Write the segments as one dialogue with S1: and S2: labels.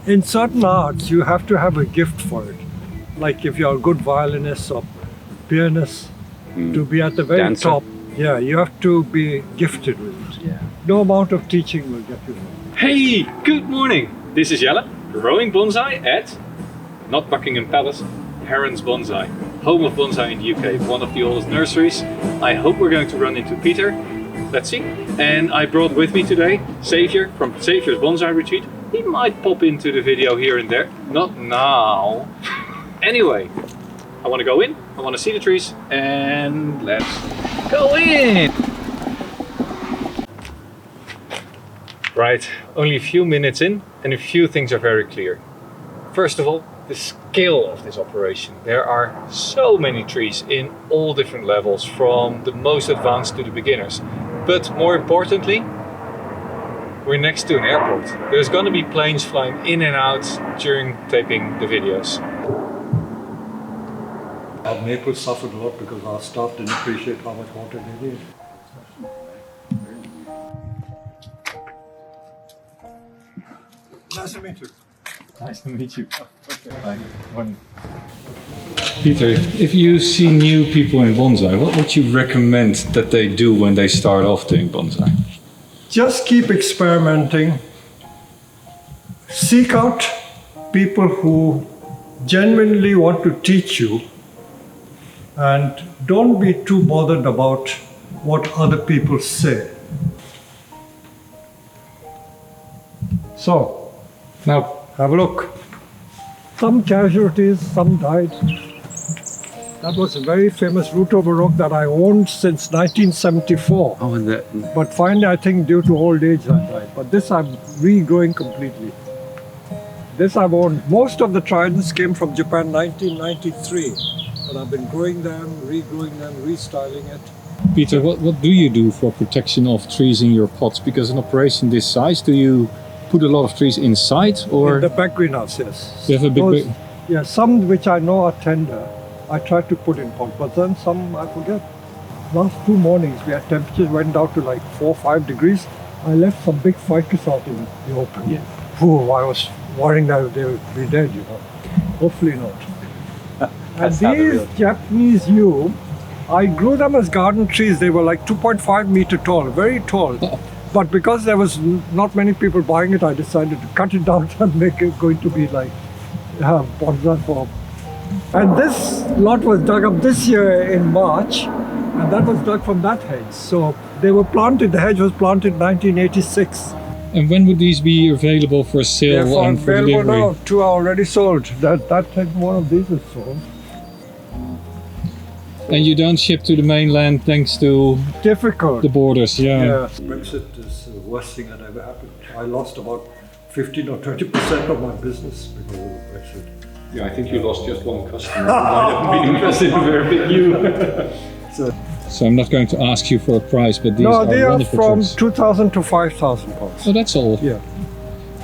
S1: In certain arts, you have to have a gift for it. Like if you're a good violinist or pianist, to be at the very
S2: Dancer.
S1: top, yeah, you have to be gifted with it.
S2: Yeah.
S1: No amount of teaching will get you there.
S3: Hey, good morning. This is Jelle, growing bonsai at, not Buckingham Palace, Herons Bonsai, home of bonsai in the UK, one of the oldest nurseries. I hope we're going to run into Peter. Let's see. And I brought with me today Xavier from Xavier's Bonsai Retreat. He might pop into the video here and there. Not now. Anyway, I want to go in, I want to see the trees, and let's go in! Right, only a few minutes in, and a few things are very clear. First of all, the scale of this operation. There are so many trees in all different levels, from the most advanced to the beginners. But more importantly, we're next to an airport. There's gonna be planes flying in and out during taping the videos.
S1: Our maples suffered a lot because our staff didn't appreciate how much water they need. Nice to meet you.
S3: Nice to meet you. Hi. Morning. Peter, if you see new people in bonsai, what would you recommend that they do when they start off doing bonsai?
S1: Just keep experimenting. Seek out people who genuinely want to teach you, and don't be too bothered about what other people say. So, now have a look. Some casualties, some died. That was a very famous root over oak that I owned since 1974.
S2: Oh, and
S1: But finally, I think due to old age, that died. But this I'm regrowing completely. This I've owned. Most of the tridents came from Japan 1993. But I've been growing them, regrowing them, restyling it.
S3: Peter, what do you do for protection of trees in your pots? Because an operation this size, do you put a lot of trees inside, or
S1: In the back greenhouse, yes.
S3: you have a big...
S1: Yeah, some which I know are tender, I try to put in pot, but then some I forget. Last 2 mornings, we had temperatures went down to like 4 or 5 degrees. I left some big ficus out in the open.
S3: Yeah.
S1: Phew, I was worrying that they would be dead, you know. Hopefully not. And these Japanese yew, I grew them as garden trees. They were like 2.5 meter tall, very tall. But because there was not many people buying it, I decided to cut it down and make it going to be like bonsai form. And this lot was dug up this year in March, and that was dug from that hedge. So they were planted, the hedge was planted in 1986.
S3: And when would these be available for sale
S1: They're
S3: and for
S1: available
S3: delivery?
S1: now. 2 are already sold. That hedge, one of these is sold.
S3: And you don't ship to the mainland thanks to
S1: Difficult.
S3: the borders, yeah.
S1: Brexit is the worst thing that ever happened. I lost about 15 or 20% of my business because of Brexit.
S3: Yeah, I think you lost just one customer who might have been interested in very big you. So I'm not going to ask you for a price, but these
S1: No, they
S3: are
S1: are
S3: wonderful
S1: from
S3: trees.
S1: 2,000 to 5,000 pounds.
S3: Oh, that's all.
S1: Yeah,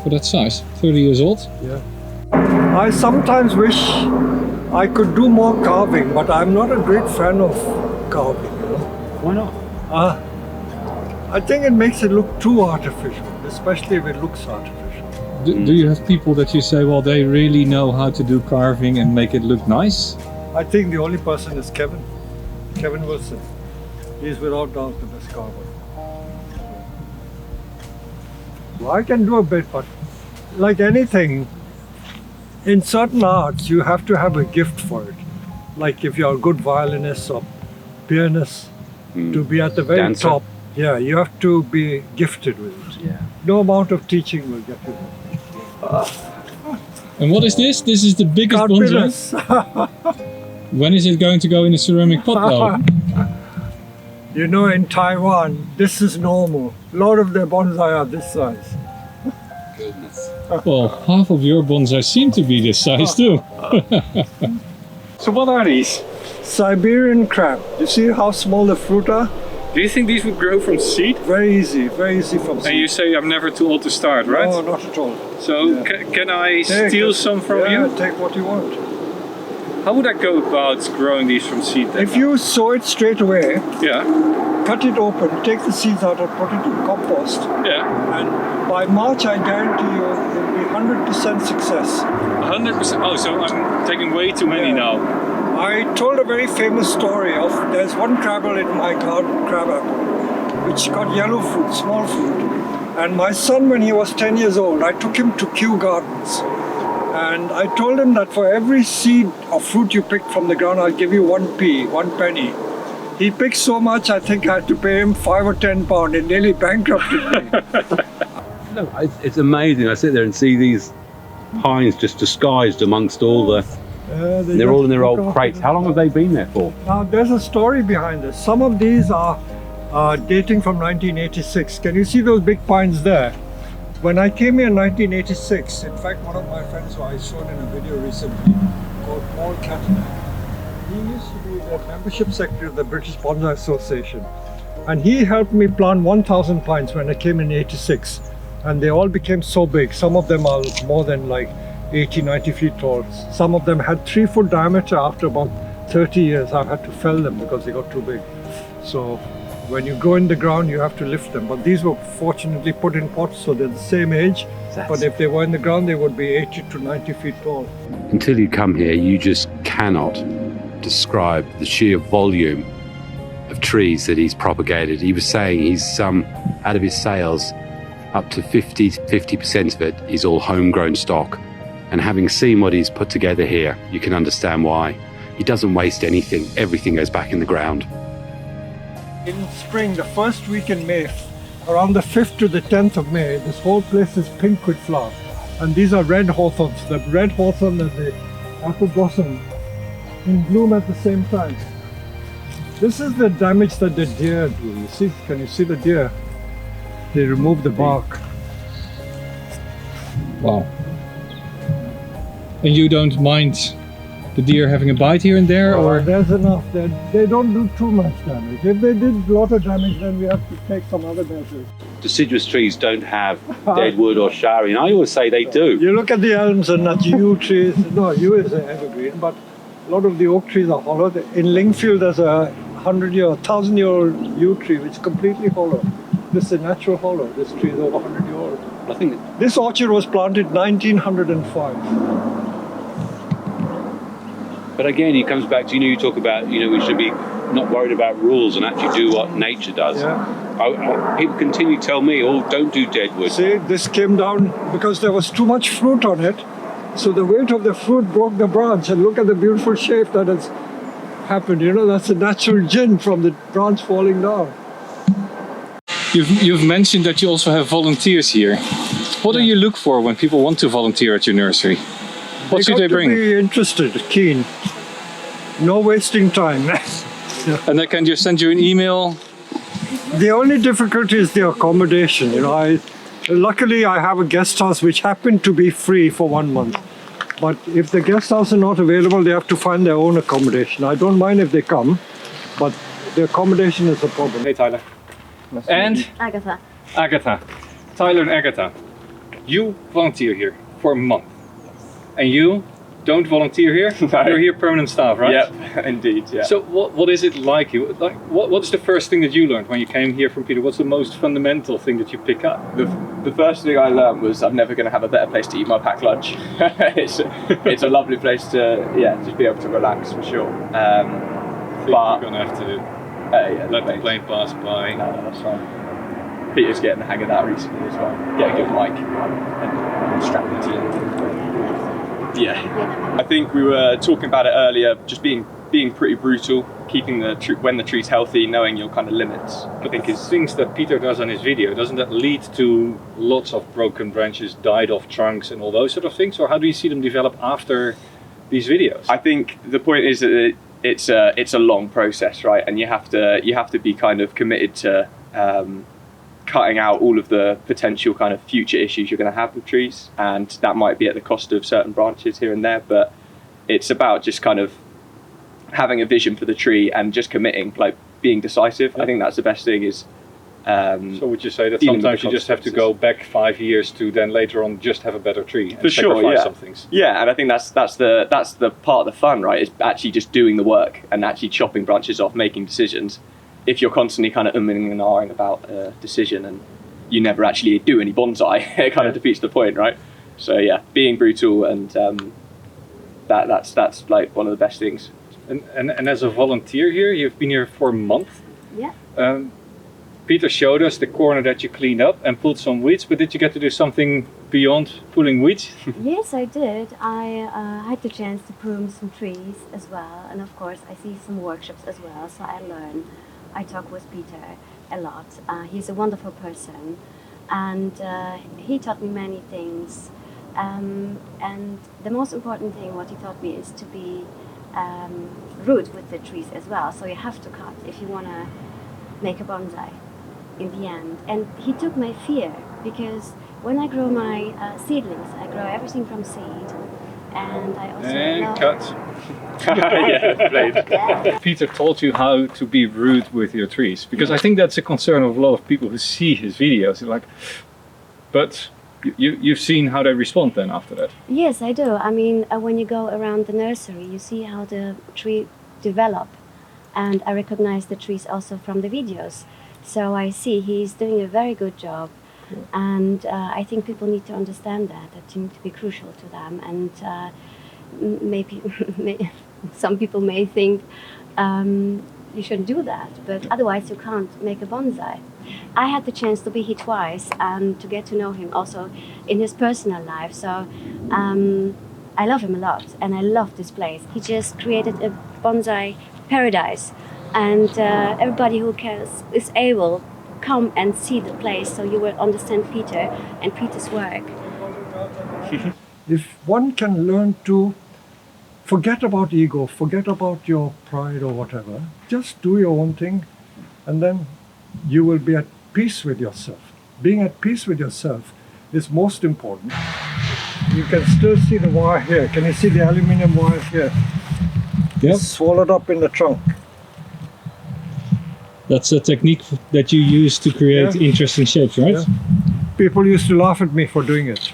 S3: For that size, 30 years old.
S1: yeah. I sometimes wish I could do more carving, but I'm not a great fan of carving, you know.
S2: why not?
S1: I think it makes it look too artificial, especially if it looks artificial.
S3: Do you have people that you say, well, they really know how to do carving and make it look nice?
S1: I think the only person is Kevin Wilson. He's without doubt the best carver. Well, I can do a bit, but like anything, in certain arts, you have to have a gift for it. Like if you're a good violinist or pianist, to be at the very
S2: Dancer.
S1: top, yeah, you have to be gifted with it.
S2: Yeah.
S1: No amount of teaching will get you there.
S3: And what is this? This is the biggest bonsai.
S1: Confidence.
S3: When is it going to go in a ceramic pot though?
S1: You know, in Taiwan, this is normal. A lot of their bonsai are this size.
S2: Goodness.
S3: Well, half of your bonsai seem to be this size too. So what are these?
S1: Siberian crab. You see how small the fruit are?
S3: Do you think these would grow from seed?
S1: Very easy from
S3: And
S1: seed.
S3: you say I'm never too old to start, right?
S1: No, not at all.
S3: So
S1: Yeah.
S3: can I
S1: Take
S3: steal
S1: it.
S3: some from
S1: Yeah,
S3: you?
S1: take what you want.
S3: How would I go about growing these from seed then?
S1: If you sow it straight away,
S3: Yeah,
S1: cut it open, take the seeds out and put it in compost.
S3: yeah.
S1: And by March, I guarantee you, it will be 100% success.
S3: 100%. Oh, so I'm taking way too many
S1: Yeah.
S3: now.
S1: I told a very famous story of there's one crabapple in my garden, crabapple, which got yellow fruit, small fruit. And my son, when he was 10 years old, I took him to Kew Gardens. And I told him that for every seed of fruit you pick from the ground, I'll give you 1 penny. He picked so much, I think I had to pay him £5 or £10. It nearly bankrupted me.
S2: No, it's amazing. I sit there and see these pines just disguised amongst all the. They're all in their old crates. How long have they been there for?
S1: Now, there's a story behind this. Some of these are dating from 1986. Can you see those big pines there? When I came here in 1986, in fact, one of my friends who I showed in a video recently, called Paul Catton, he used to be the membership secretary of the British Bonsai Association. And he helped me plant 1,000 pines when I came in 86. And they all became so big. Some of them are more than like 80, 90 feet tall. Some of them had 3-foot diameter. After about 30 years, I've had to fell them because they got too big. So when you go in the ground, you have to lift them. But these were fortunately put in pots, so they're the same age. But if they were in the ground, they would be 80 to 90 feet tall.
S2: Until you come here, you just cannot describe the sheer volume of trees that he's propagated. He was saying he's out of his sales, up to 50% of it is all homegrown stock. And having seen what he's put together here, you can understand why. He doesn't waste anything. Everything goes back in the ground.
S1: In spring, the first week in May, around the 5th to the 10th of May, this whole place is pink with flowers. And these are red hawthorns. The red hawthorn and the apple blossom in bloom at the same time. This is the damage that the deer do. You see? Can you see the deer? They remove the bark.
S3: Wow. And you don't mind the deer having a bite here and there, or?
S1: There's enough. They don't do too much damage. If they did a lot of damage, then we have to take some other measures.
S2: Deciduous trees don't have deadwood or shari, and I always say they do.
S1: You look at the elms and the yew trees. No, yew is an evergreen, but a lot of the oak trees are hollow. In Lingfield, there's a 1,000-year-old yew tree which is completely hollow. This is a natural hollow. This tree is over 100 years old.
S2: I think
S1: This orchard was planted 1905.
S2: But again, it comes back to, you talk about, we should be not worried about rules and actually do what nature does.
S1: Yeah.
S2: People continue to tell me, don't do deadwood.
S1: See, this came down because there was too much fruit on it. So the weight of the fruit broke the branch, and look at the beautiful shape that has happened. That's a natural gin from the branch falling down.
S3: You've mentioned that you also have volunteers here. What do you look for when people want to volunteer at your nursery? What should they bring?
S1: Be interested, keen. No wasting time.
S3: And they can just send you an email?
S1: The only difficulty is the accommodation. Luckily I have a guest house which happened to be free for 1 month. But if the guest house is not available, they have to find their own accommodation. I don't mind if they come, but the accommodation is a problem.
S3: Hey Tyler. And
S4: Agatha.
S3: Agatha. Tyler and Agatha. You volunteer here for a month. And you don't volunteer here?
S5: No.
S3: You're here permanent staff, right?
S5: Yep, indeed, yeah.
S3: So what is it like? What is the first thing that you learned when you came here from Peter? What's the most fundamental thing that you pick up?
S5: The first thing I learned was I'm never going to have a better place to eat my packed lunch. it's a lovely place to, just be able to relax for sure.
S3: I think
S5: but
S3: you're going to have to let the plane pass by.
S5: No, that's fine. Peter's getting the hang of that recently as well. Get a good mic and strap the team. Yeah, I think we were talking about it earlier, just being pretty brutal, keeping when the tree's healthy, knowing your kind of limits.
S3: I think it's things that Peter does on his video, doesn't that lead to lots of broken branches, died off trunks and all those sort of things? Or how do you see them develop after these videos?
S5: I think the point is that it's a long process, right? And you have to be kind of committed to cutting out all of the potential kind of future issues you're going to have with trees, and that might be at the cost of certain branches here and there, but it's about just kind of having a vision for the tree and just committing, like being decisive. I think that's the best thing, is
S3: So would you say that
S5: dealing with
S3: sometimes
S5: the
S3: you just have to go back 5 years to then later on just have a better tree and
S5: For sure,
S3: sacrifice
S5: yeah.
S3: some things?
S5: Yeah, and I think that's the part of the fun, right? Is actually just doing the work and actually chopping branches off, making decisions. If you're constantly kind of umming and ahhing about a decision and you never actually do any bonsai, it kind of defeats the point, right? So yeah, being brutal and that's like one of the best things.
S3: And as a volunteer here, you've been here for a month.
S4: Yeah.
S3: Peter showed us the corner that you cleaned up and pulled some weeds, but did you get to do something beyond pulling weeds?
S4: Yes, I did. I had the chance to prune some trees as well, and of course I see some workshops as well, so I learn. I talk with Peter a lot. He's a wonderful person, and he taught me many things. And the most important thing what he taught me is to be root with the trees as well. So you have to cut if you want to make a bonsai in the end. And he took my fear, because when I grow my seedlings, I grow everything from seed, and I also love...
S3: cut.
S5: Yeah, played.
S3: Peter taught you how to be rude with your trees, because I think that's a concern of a lot of people who see his videos. They're like, but you've seen how they respond then after that.
S4: Yes, I do. I mean, when you go around the nursery, you see how the tree develop, and I recognize the trees also from the videos. So I see he's doing a very good job, and I think people need to understand that you need to be crucial to them. And maybe some people may think you shouldn't do that, but otherwise you can't make a bonsai. I had the chance to be here twice and to get to know him also in his personal life. So I love him a lot, and I love this place. He just created a bonsai paradise, and everybody who is able come and see the place, so you will understand Peter and Peter's work.
S1: If one can learn to forget about ego, forget about your pride or whatever, just do your own thing, and then you will be at peace with yourself. Being at peace with yourself is most important. You can still see the wire here. Can you see the aluminium wire here?
S3: Yep.
S1: It's swallowed up in the trunk.
S3: That's a technique that you use to create interesting shapes, right?
S1: Yeah. People used to laugh at me for doing it.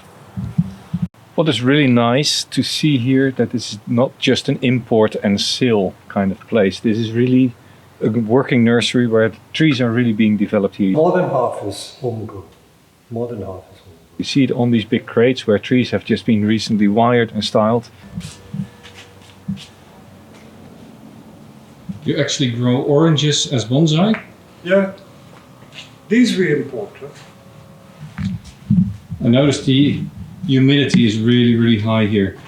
S3: What is really nice to see here, that this is not just an import and sale kind of place. This is really a working nursery where the trees are really being developed here.
S1: More than half is homegrown. More than half is homegrown.
S3: You see it on these big crates where trees have just been recently wired and styled. You actually grow oranges as bonsai?
S1: Yeah. These we import.
S3: I noticed the humidity is really, really high here.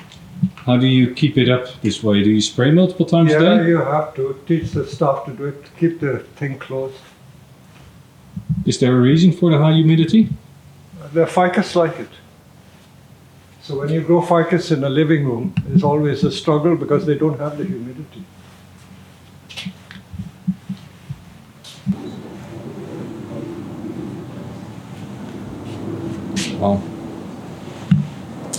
S3: How do you keep it up this way? Do you spray multiple times a
S1: Yeah,
S3: day?
S1: you have to teach the staff to do it, to keep the thing closed.
S3: Is there a reason for the high humidity?
S1: The ficus like it. So when you grow ficus in a living room, it's always a struggle because they don't have the humidity.
S3: Wow.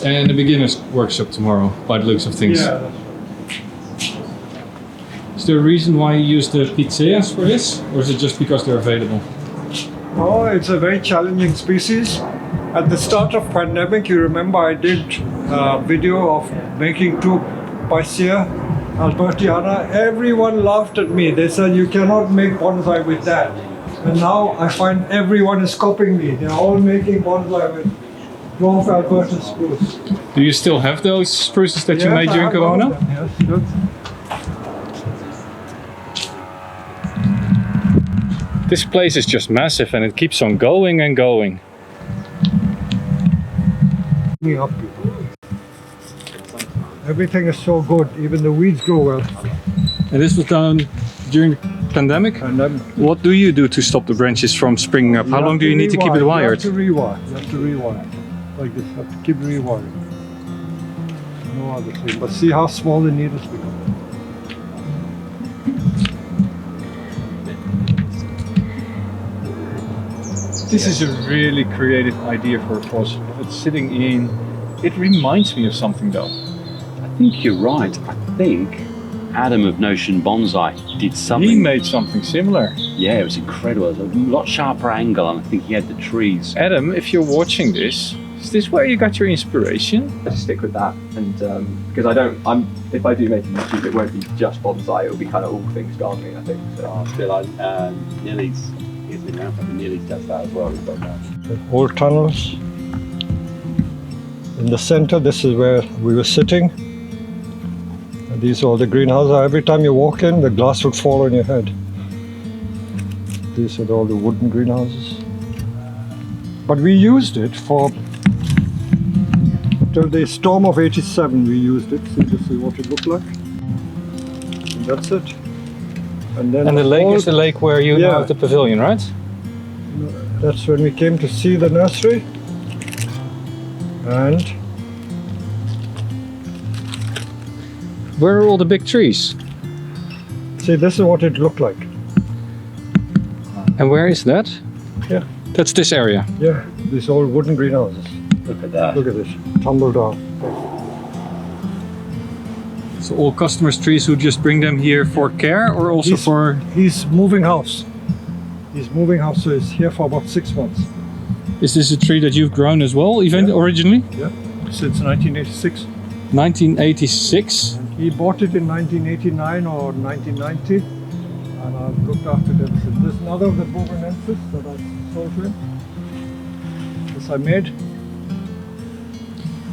S3: And the beginner's workshop tomorrow, by the looks of things.
S1: Yeah, that's right.
S3: Is there a reason why you use the pizzas for this? Or is it just because they're available?
S1: Oh, it's a very challenging species. At the start of pandemic, you remember I did a video of making two Picea albertiana. Everyone laughed at me. They said, you cannot make bonsai with that. And now I find everyone is copying me. They're all making bonsai with dwarf Alberta spruce.
S3: Do you still have those spruces that you
S1: Yes,
S3: made
S1: I
S3: during
S1: have one
S3: Corona?
S1: of them, yes, good.
S3: This place is just massive and it keeps on going and going.
S1: Me up, people. Everything is so good, even the weeds grow well.
S3: And this was done during the pandemic?
S1: And then
S3: What do you do to stop the branches from springing up? How long do you need to keep it wired?
S1: You have to rewire. You have to rewire. Like this, you have to keep rewiring. No other thing. But see how small the needles become.
S3: This is a really creative idea for a faucet. It's sitting in... It reminds me of something though.
S2: I think you're right. I think Adam of Notion Bonsai did something.
S3: He made something similar.
S2: Yeah, it was incredible. It was a lot sharper angle, and I think he had the trees.
S3: Adam, if you're watching this, is this where you got your inspiration?
S5: Let's stick with that, and because if I do make a YouTube, it won't be just bonsai. It'll be kind of all things gardening, I think. So.
S2: I feel like Neely's, he's been around, but Neely's does that as well. We've got that.
S1: Old tunnels. In the center, this is where we were sitting. And these are all the greenhouses. Every time you walk in, the glass would fall on your head. These are all the wooden greenhouses. But we used it for till the storm of '87. We used it. See, this is what it looked like. And that's it. And then
S3: The lake is the lake where you now have the pavilion, right?
S1: That's when we came to see the nursery. And
S3: Where are all the big trees?
S1: see, this is what it looked like.
S3: And where is that?
S1: Yeah.
S3: That's this area.
S1: Yeah, these old wooden greenhouses.
S2: Look at that.
S1: Look at this, tumbled down.
S3: So all customers' trees who just bring them here for care, or also for...
S1: He's moving house. He's moving house, so he's here for about 6 months.
S3: Is this a tree that you've grown as well, even
S1: Yeah.
S3: originally?
S1: Yeah, since 1986.
S3: 1986.
S1: He bought it in 1989 or 1990, and I've looked after it ever since. There's another of the Bourbonensis that I sold to him. This I made.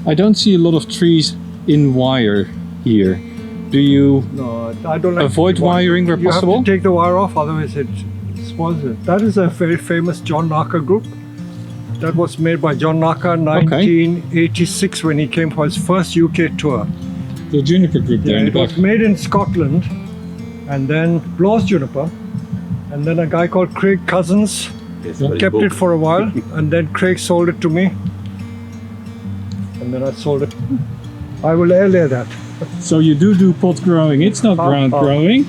S3: I don't see a lot of trees in wire here. Do you
S1: No, I don't like
S3: avoid
S1: to wire.
S3: wiring where
S1: You
S3: possible?
S1: have to take the wire off, otherwise it spoils it. That is a very famous John Naka group. That was made by John Naka in 1986 when he came for his first UK tour.
S3: The juniper group there
S1: Yeah,
S3: in the
S1: it was
S3: back.
S1: made in Scotland, and then Bloss juniper, and then a guy called Craig Cousins kept it for a while, and then Craig sold it to me, and then I sold it. I will air that.
S3: So you do pot growing, it's not ground growing.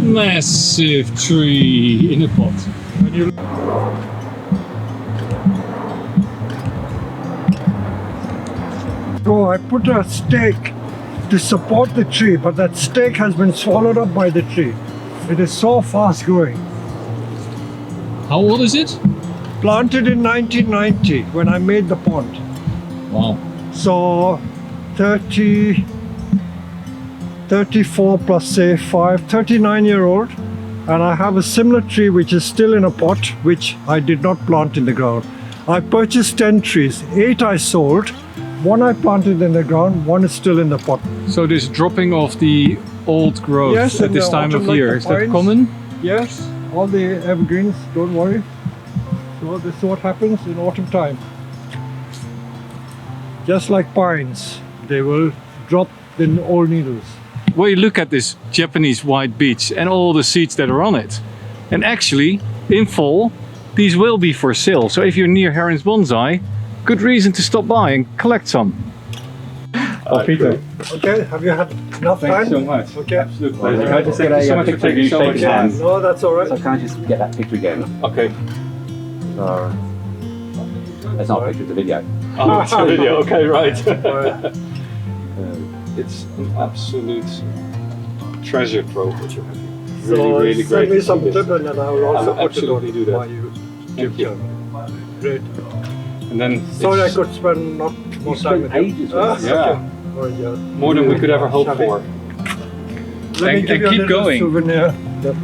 S3: Massive tree in a pot.
S1: So I put a stake to support the tree, but that stake has been swallowed up by the tree. It is so fast growing.
S3: How old is it?
S1: Planted in 1990 when I made the pond.
S3: Wow.
S1: So 34 plus say 5, 39-year-old. And I have a similar tree which is still in a pot, which I did not plant in the ground. I purchased 10 trees, 8 I sold, 1 I planted in the ground, 1 is still in the pot.
S3: So this dropping of the old growth
S1: Yes,
S3: at
S1: in
S3: this
S1: the
S3: time
S1: autumn,
S3: of
S1: like
S3: year,
S1: the
S3: is that
S1: pines.
S3: common?
S1: Yes, all the evergreens, don't worry. So this is what happens in autumn time. Just like pines, they will drop the old needles.
S3: Well, you look at this Japanese white beech and all the seeds that are on it. And actually, in fall, these will be for sale. So if you're near Herons Bonsai, good reason to stop by and collect some.
S1: Peter. Okay, have you had enough time?
S3: Thanks so much.
S1: Okay.
S3: Absolute
S2: Well,
S3: pleasure.
S2: can I just get a
S3: so much for
S2: picture?
S3: taking so
S2: Shake
S3: much
S2: hands.
S3: time.
S1: No, that's all right.
S2: So can I just get that picture again?
S3: Okay.
S2: That's not a picture, it's a video.
S3: Oh, it's a video. Okay, right.
S1: Alright.
S3: It's an absolute treasure trove that you have here.
S1: So
S3: Really
S1: send
S3: great.
S1: me
S3: to
S1: some
S3: see this.
S1: tip and then I will also
S3: I will
S1: put it
S3: absolutely
S1: on
S3: do that.
S1: my
S3: Thank
S1: YouTube
S3: you.
S1: channel. Great.
S3: And then
S1: Sorry I
S3: it's
S1: could spend not more time with you.
S2: ages with us.
S3: Yeah.
S1: Okay. Oh, yeah.
S3: more than we could ever hope
S1: Shabby.
S3: for.
S1: Let me
S3: And
S1: give you a
S3: keep
S1: little
S3: going.
S1: souvenir. That